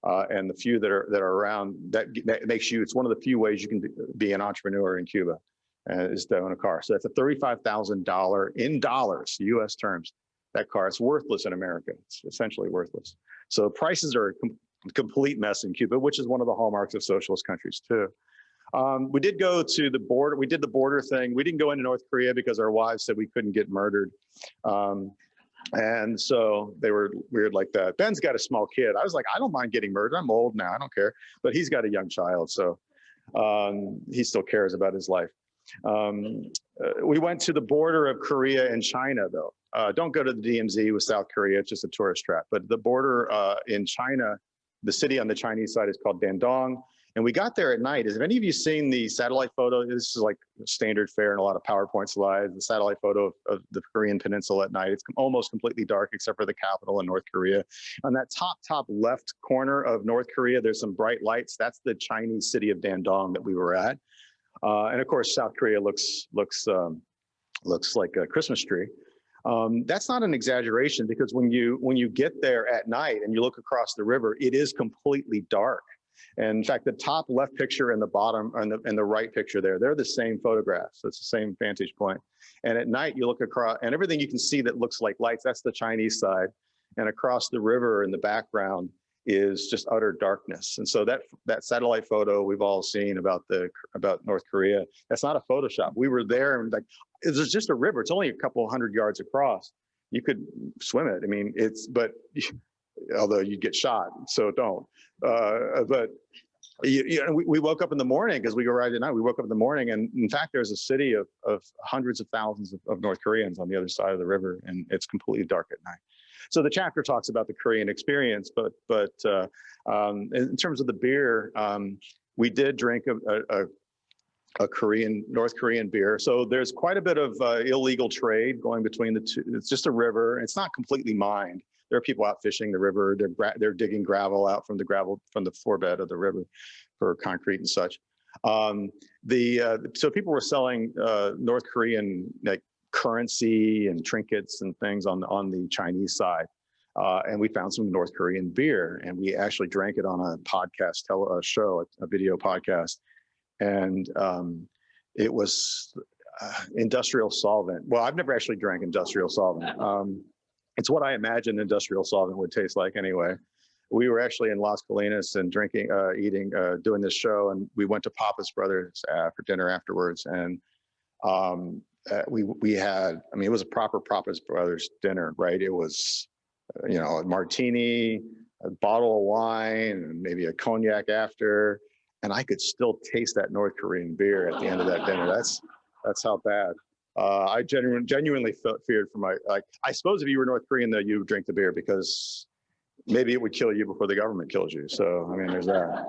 J: and the few that are around, that makes you, it's one of the few ways you can be an entrepreneur in Cuba, is to own a car. So that's a $35,000 in dollars, US terms. That car, it's worthless in America. It's essentially worthless. So prices are a complete mess in Cuba, which is one of the hallmarks of socialist countries too. We did go to the border. We did the border thing. We didn't go into North Korea because our wives said we couldn't get murdered. And so they were weird like that. Ben's got a small kid. I was like, I don't mind getting murdered. I'm old now. I don't care. But he's got a young child. So he still cares about his life. We went to the border of Korea and China, though. Don't go to the DMZ with South Korea. It's just a tourist trap. But the border in China, the city on the Chinese side is called Dandong. And we got there at night. Have any of you seen the satellite photo? This is like standard fare and a lot of PowerPoint slides. The satellite photo of the Korean peninsula at night. It's almost completely dark except for the capital in North Korea. On that top left corner of North Korea, there's some bright lights. That's the Chinese city of Dandong that we were at. And of course, South Korea looks like a Christmas tree. That's not an exaggeration because when you get there at night and you look across the river, it is completely dark. And in fact, the top left picture and the bottom and the right picture there, they're the same photographs. So it's the same vantage point. And at night you look across and everything you can see that looks like lights, that's the Chinese side. And across the river in the background is just utter darkness. And so that satellite photo we've all seen about North Korea, that's not a Photoshop. We were there and like, there's just a river. It's only a couple 100 yards across. You could swim it. I mean, although you get shot, so don't. But we woke up in the morning because we go ride at night. We woke up in the morning, and in fact, there's a city of hundreds of thousands of North Koreans on the other side of the river, and it's completely dark at night. So the chapter talks about the Korean experience, but in terms of the beer, we did drink North Korean beer. So there's quite a bit of illegal trade going between the two. It's just a river. It's not completely mined. There are people out fishing the river. They're digging gravel out from the forebed of the river for concrete and such. So people were selling North Korean like currency and trinkets and things on the Chinese side. And we found some North Korean beer, and we actually drank it on a podcast show, a video podcast. And it was industrial solvent. Well, I've never actually drank industrial solvent. It's what I imagine industrial solvent would taste like anyway. We were actually in Las Colinas and drinking, doing this show, and we went to Papa's Brothers for dinner afterwards. And we had, I mean, it was a proper Papa's Brothers dinner, right? It was, a martini, a bottle of wine, and maybe a cognac after. And I could still taste that North Korean beer at the end of that dinner. That's how bad. I genuinely feared for I suppose if you were North Korean though, you would drink the beer because maybe it would kill you before the government kills you. So, I mean, there's that.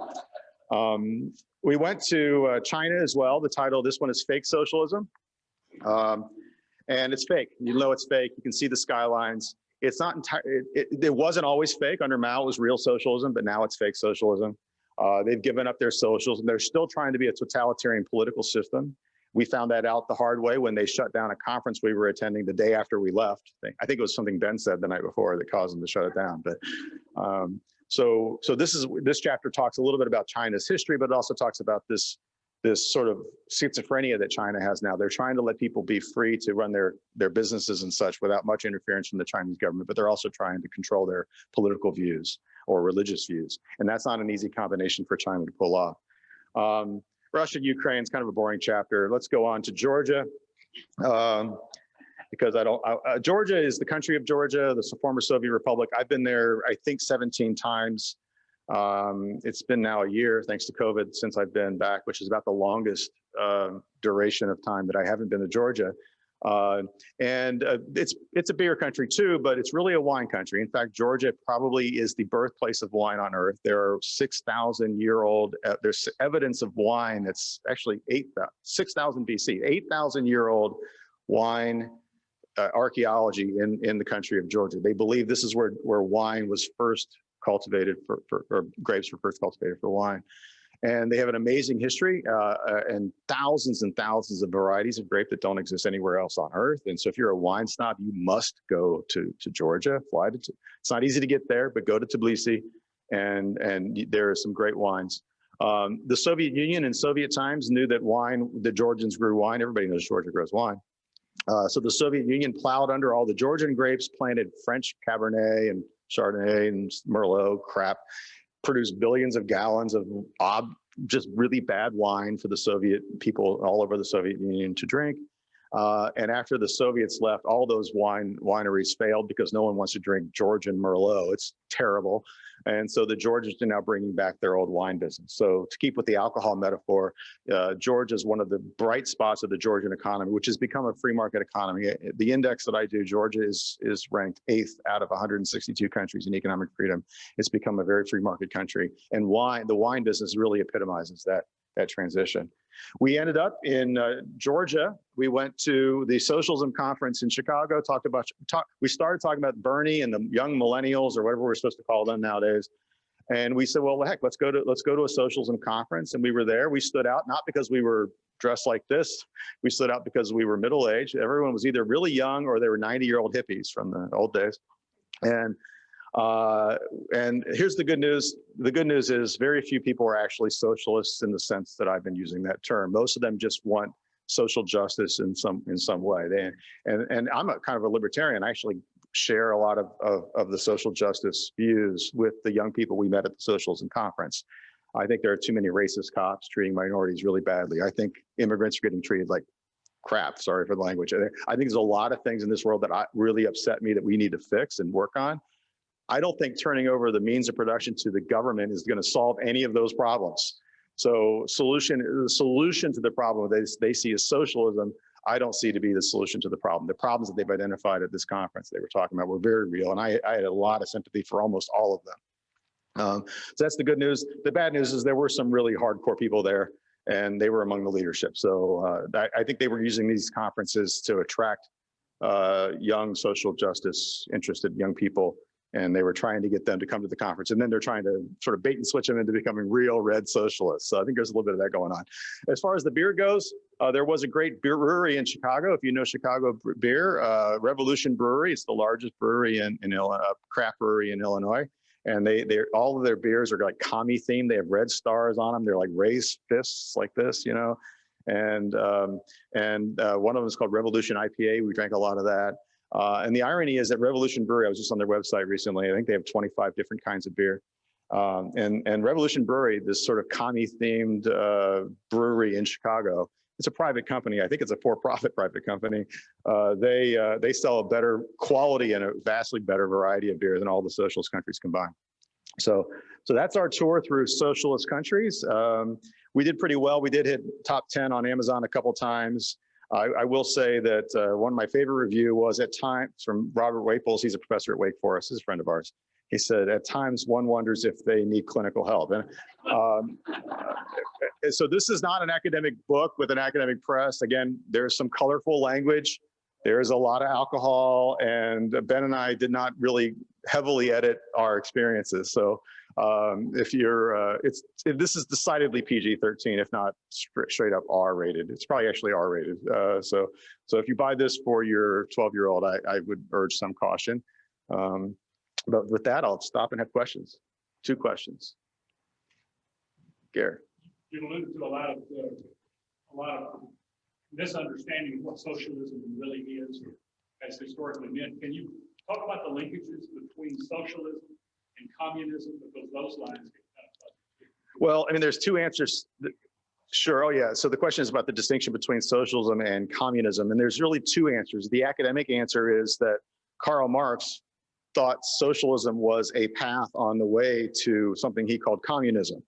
J: We went to China as well. The title of this one is Fake Socialism. And it's fake. You know it's fake. You can see the skylines. It's not entirely, it wasn't always fake. Under Mao, it was real socialism, but now it's fake socialism. They've given up their socials, and they're still trying to be a totalitarian political system. We found that out the hard way when they shut down a conference we were attending the day after we left. I think it was something Ben said the night before that caused them to shut it down. But so this chapter talks a little bit about China's history, but it also talks about this sort of schizophrenia that China has now. They're trying to let people be free to run their businesses and such without much interference from the Chinese government, but they're also trying to control their political views or religious views. And that's not an easy combination for China to pull off. Russia, Ukraine is kind of a boring chapter. Let's go on to Georgia. Because Georgia is the country of Georgia, the former Soviet Republic. I've been there, I think 17 times. It's been now a year, thanks to COVID, since I've been back, which is about the longest duration of time that I haven't been to Georgia. It's a beer country too, but it's really a wine country. In fact, Georgia probably is the birthplace of wine on earth. There are 6,000-year-old, there's evidence of wine that's actually 6,000 BC, 8,000-year-old wine archaeology in the country of Georgia. They believe this is where wine was first cultivated or grapes were first cultivated for wine. And they have an amazing history and thousands of varieties of grape that don't exist anywhere else on earth. And so if you're a wine snob, you must go to Georgia, it's not easy to get there, but go to Tbilisi and there are some great wines. The Soviet Union in Soviet times knew that the Georgians grew wine. Everybody knows Georgia grows wine. So the Soviet Union plowed under all the Georgian grapes, planted French Cabernet and Chardonnay and Merlot crap, produced billions of gallons of just really bad wine for the Soviet people all over the Soviet Union to drink. And after the Soviets left, all those wineries failed because no one wants to drink Georgian Merlot. It's terrible. And so the Georgians are now bringing back their old wine business. So to keep with the alcohol metaphor, Georgia is one of the bright spots of the Georgian economy, which has become a free market economy. The index that I do, Georgia is ranked 8th out of 162 countries in economic freedom. It's become a very free market country. And the wine business really epitomizes that transition. We ended up in Georgia. We went to the Socialism Conference in Chicago, we started talking about Bernie and the young millennials or whatever we're supposed to call them nowadays. And we said, well, heck, let's go to a socialism conference. And we were there. We stood out, not because we were dressed like this. We stood out because we were middle-aged. Everyone was either really young or they were 90-year-old hippies from the old days. And here's the good news. The good news is very few people are actually socialists in the sense that I've been using that term. Most of them just want social justice in some way. And I'm a kind of a libertarian. I actually share a lot of the social justice views with the young people we met at the Socialism Conference. I think there are too many racist cops treating minorities really badly. I think immigrants are getting treated like crap. Sorry for the language. I think there's a lot of things in this world that really upset me that we need to fix and work on. I don't think turning over the means of production to the government is going to solve any of those problems. So the solution to the problem they see as socialism, I don't see to be the solution to the problem. The problems that they've identified at this conference they were talking about were very real. And I had a lot of sympathy for almost all of them. So that's the good news. The bad news is there were some really hardcore people there. and they were among the leadership. So I think they were using these conferences to attract young social justice interested young people, and they were trying to get them to come to the conference. And then they're trying to sort of bait and switch them into becoming real red socialists. So I think there's a little bit of that going on. As far as the beer goes, there was a great beer brewery in Chicago. If you know Chicago beer, Revolution Brewery, it's the largest brewery in Illinois, craft brewery in Illinois. And they're all of their beers are like commie themed. They have red stars on them. They're like raised fists like this, you know. And one of them is called Revolution IPA. We drank a lot of that. And the irony is that Revolution Brewery, I was just on their website recently. I think they have 25 different kinds of beer. And Revolution Brewery, this sort of commie-themed brewery in Chicago, it's a private company. I think it's a for-profit private company. They sell a better quality and a vastly better variety of beer than all the socialist countries combined. So that's our tour through socialist countries. We did pretty well. We did hit top 10 on Amazon a couple times. I will say that one of my favorite review was at times from Robert Waples. He's a professor at Wake Forest, he's a friend of ours. He said, at times one wonders if they need clinical help. And so this is not an academic book with an academic press. Again, there's some colorful language. There's a lot of alcohol, and Ben and I did not really heavily edit our experiences. So if you're, this is decidedly PG-13, if not straight up R-rated. It's probably actually R-rated. So if you buy this for your 12-year-old, I would urge some caution. But with that, I'll stop and have questions. 2 questions. Gary.
E: You alluded to a lot of misunderstanding of what socialism really is, or has historically meant. Can you talk about the linkages between socialism and communism, because those lines get kind of fuzzy?
J: Well, I mean, there's 2 answers. Sure. Oh, yeah. So the question is about the distinction between socialism and communism. And there's really 2 answers. The academic answer is that Karl Marx thought socialism was a path on the way to something he called communism,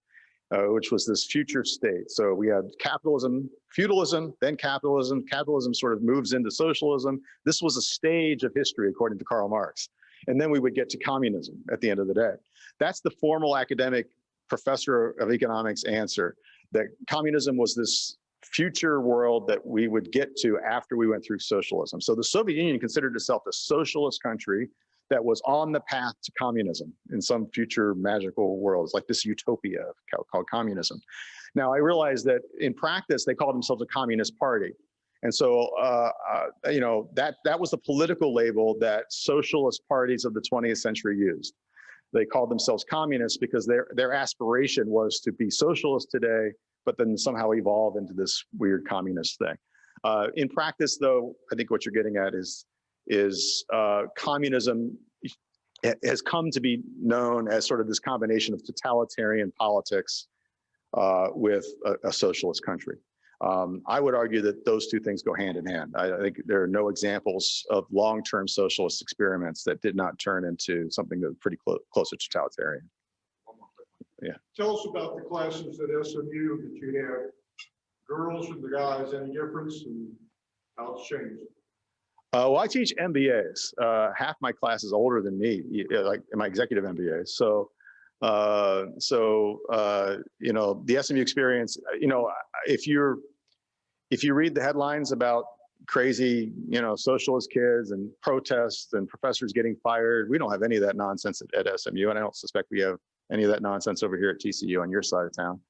J: which was this future state. So we had capitalism, feudalism, then capitalism. Capitalism sort of moves into socialism. This was a stage of history, according to Karl Marx. And then we would get to communism at the end of the day. That's the formal academic professor of economics answer, that communism was this future world that we would get to after we went through socialism. So the Soviet Union considered itself a socialist country that was on the path to communism in some future magical world. It's like this utopia called communism. Now, I realize that in practice, they called themselves a communist party. And so, you know, that was the political label that socialist parties of the 20th century used. They called themselves communists because their aspiration was to be socialist today, but then somehow evolve into this weird communist thing. In practice, though, I think what you're getting at is communism has come to be known as sort of this combination of totalitarian politics with a socialist country. I would argue that those 2 things go hand in hand. I think there are no examples of long-term socialist experiments that did not turn into something that's pretty close to totalitarian. Yeah.
F: Tell us about the classes at SMU that you have. Girls and the guys, any difference, and how it's changed?
J: Well, I teach MBAs. Half my class is older than me, like my executive MBA. So, you know, the SMU experience, you know, if you read the headlines about crazy, you know, socialist kids and protests and professors getting fired, we don't have any of that nonsense at SMU. And I don't suspect we have any of that nonsense over here at TCU on your side of town.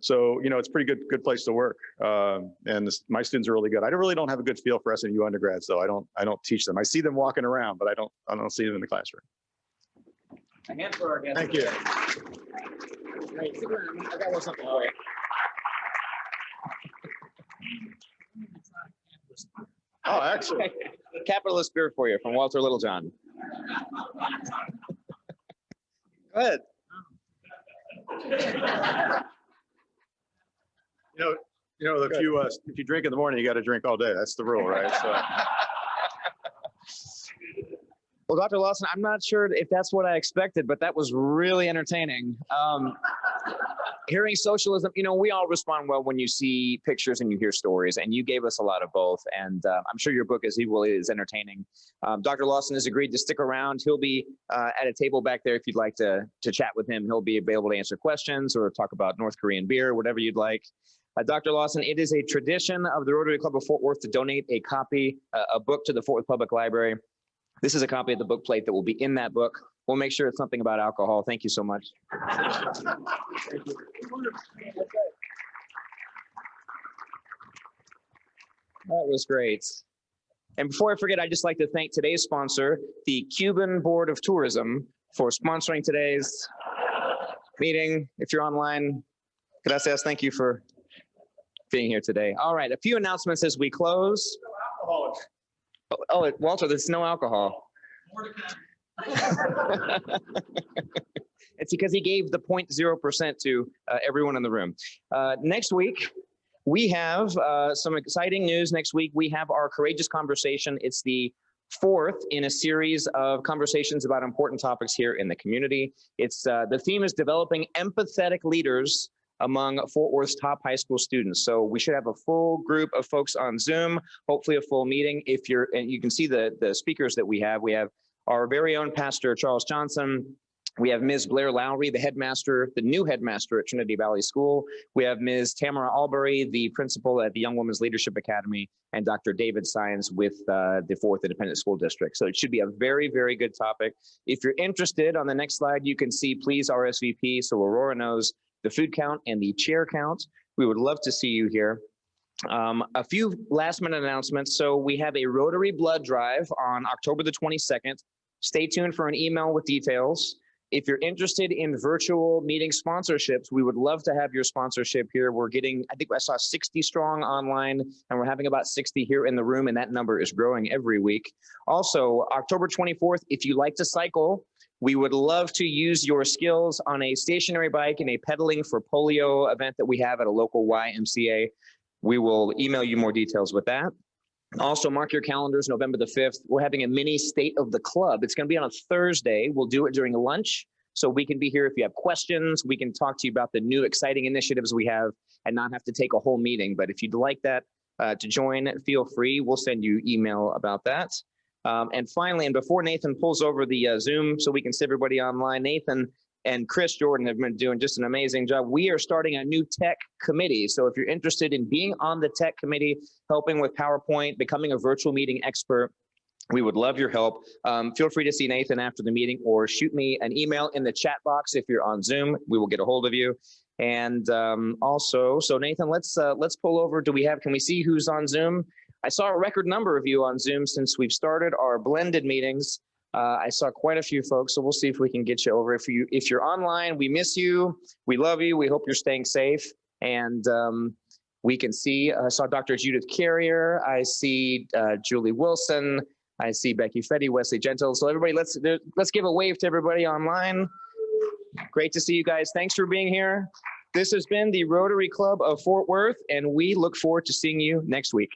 J: So, you know, it's a pretty good place to work. And my students are really good. I really don't have a good feel for SMU undergrads, though. I don't teach them. I see them walking around, but I don't see them in the classroom.
C: A hand for our guests.
J: Thank you.
C: Great. I got a little something for you.
J: Oh, excellent.
C: Capitalist beer for you from Walter Littlejohn.
J: Go ahead. You know, if you drink in the morning, you got to drink all day. That's the rule, right? So.
C: Well, Dr. Lawson, I'm not sure if that's what I expected, but that was really entertaining. Hearing socialism, you know, we all respond well when you see pictures and you hear stories, and you gave us a lot of both. And I'm sure your book is equally as entertaining. Dr. Lawson has agreed to stick around. He'll be at a table back there if you'd like to chat with him. He'll be able to answer questions or talk about North Korean beer, whatever you'd like. Dr. Lawson, it is a tradition of the Rotary Club of Fort Worth to donate a copy, a book to the Fort Worth Public Library. This is a copy of the book plate that will be in that book. We'll make sure it's something about alcohol. Thank you so much. That was great. And before I forget, I'd just like to thank today's sponsor, the Cuban Board of Tourism, for sponsoring today's meeting. If you're online, gracias. Thank you for being here today. All right, a few announcements as we close. Oh, Walter, there's no alcohol. It's because he gave the 0.0% to everyone in the room. Next week, we have some exciting news. Next week, we have our Courageous Conversation. It's the 4th in a series of conversations about important topics here in the community. It's the theme is developing empathetic leaders among Fort Worth's top high school students. So we should have a full group of folks on Zoom, hopefully a full meeting. And you can see the speakers that we have. We have our very own Pastor Charles Johnson. We have Ms. Blair Lowry, the headmaster, the new headmaster at Trinity Valley School. We have Ms. Tamara Albury, the principal at the Young Women's Leadership Academy, and Dr. David Sines with the 4th Independent School District. So it should be a very, very good topic. If you're interested, on the next slide, you can see please RSVP so Aurora knows the food count and the chair count. We would love to see you here. A few last minute announcements. So we have a Rotary blood drive on October the 22nd. Stay tuned for an email with details. If you're interested in virtual meeting sponsorships, we would love to have your sponsorship here. We're getting, I think I saw 60 strong online, and we're having about 60 here in the room, and that number is growing every week. Also, October 24th, if you like to cycle, we would love to use your skills on a stationary bike in a pedaling for polio event that we have at a local YMCA. We will email you more details with that. Also, mark your calendars, November the 5th. We're having a mini State of the Club. It's going to be on a Thursday. We'll do it during lunch, so we can be here if you have questions. We can talk to you about the new exciting initiatives we have and not have to take a whole meeting. But if you'd like that to join, feel free. We'll send you email about that. And finally, and before Nathan pulls over the Zoom so we can see everybody online, Nathan and Chris Jordan have been doing just an amazing job. We are starting a new tech committee. So if you're interested in being on the tech committee, helping with PowerPoint, becoming a virtual meeting expert, we would love your help. Feel free to see Nathan after the meeting or shoot me an email in the chat box if you're on Zoom. We will get a hold of you. And also, so Nathan, let's pull over. Can we see who's on Zoom? I saw a record number of you on Zoom since we've started our blended meetings. I saw quite a few folks, so we'll see if we can get you over. If you're online, we miss you. We love you. We hope you're staying safe. And we can see, I saw Dr. Judith Carrier. I see Julie Wilson. I see Becky Fetty, Wesley Gentle. So everybody, let's give a wave to everybody online. Great to see you guys. Thanks for being here. This has been the Rotary Club of Fort Worth, and we look forward to seeing you next week.